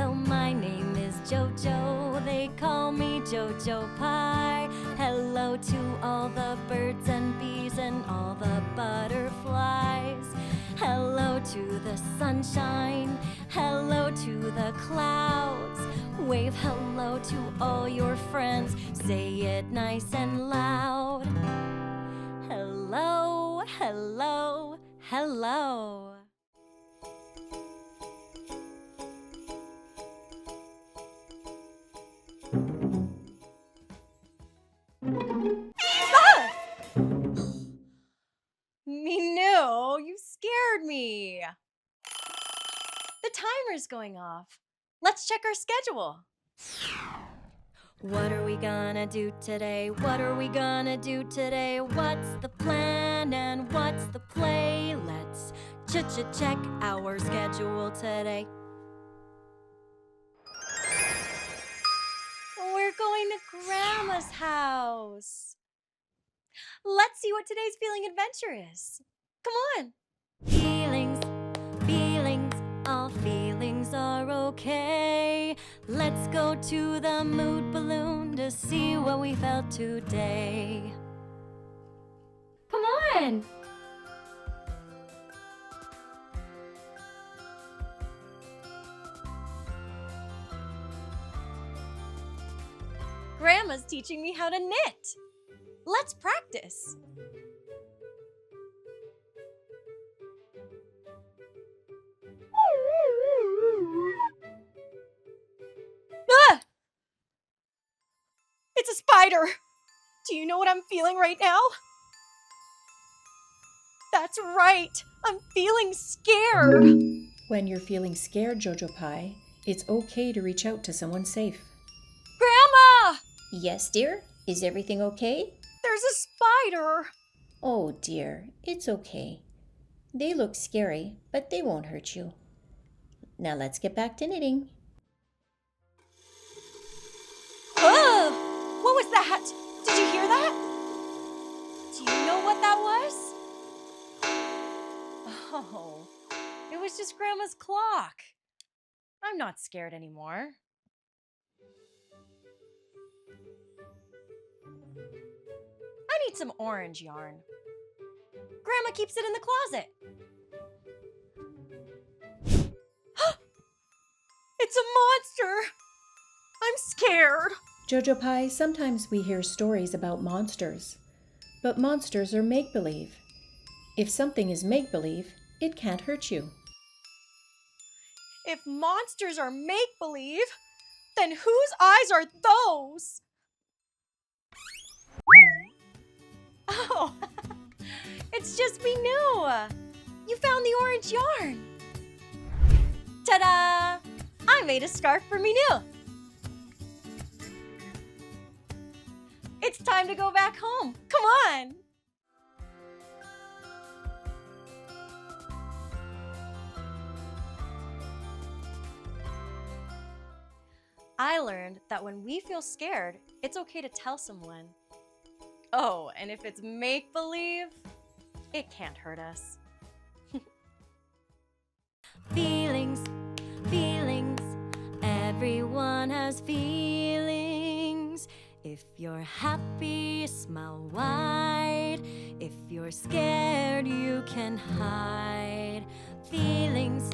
Hello, my name is Jojo. They call me Jojo Pie. Hello to all the birds and bees and all the butterflies. Hello to the sunshine. Hello to the clouds. Wave hello to all your friends. Say it nice and loud. Hello, hello, hello. Ah! Minu, you scared me. The timer's going off. Let's check our schedule. What are we gonna do today? What are we gonna do today? What's the plan and what's the play? Let's check our schedule today. We're going to Grandma's house. Let's see what today's feeling adventure is. Come on. Feelings, feelings, all feelings are okay. Let's go to the mood balloon to see what we felt today. Come on. Grandma's teaching me how to knit. Let's practice. Ah! It's a spider. Do you know what I'm feeling right now? That's right. I'm feeling scared. When you're feeling scared, Jojo Pie, it's okay to reach out to someone safe. Grandma! Yes, dear? Is everything okay? There's a spider. Oh, dear. It's okay. They look scary, but they won't hurt you. Now let's get back to knitting. Oh! What was that? Did you hear that? Do you know what that was? Oh, it was just Grandma's clock. I'm not scared anymore. I need some orange yarn. Grandma keeps it in the closet. It's a monster! I'm scared. Jojo Pie, sometimes we hear stories about monsters, but monsters are make-believe. If something is make-believe, it can't hurt you. If monsters are make-believe, then whose eyes are those? Oh, it's just Minu. You found the orange yarn. Ta-da! I made a scarf for Minu. It's time to go back home. Come on. I learned that when we feel scared, it's okay to tell someone. Oh, and if it's make-believe, it can't hurt us. Feelings, feelings, everyone has feelings. If you're happy, smile wide. If you're scared, you can hide. Feelings,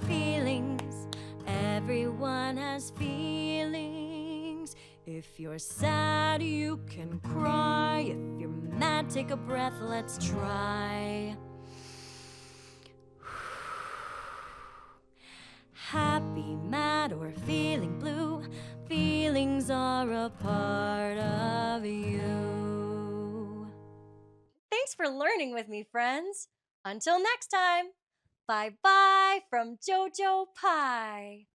feelings, everyone has feelings. If you're sad, you can cry. If you're mad, take a breath, let's try. Happy, mad, or feeling blue, feelings are a part of you. Thanks for learning with me, friends. Until next time, bye-bye from Jojo Pie.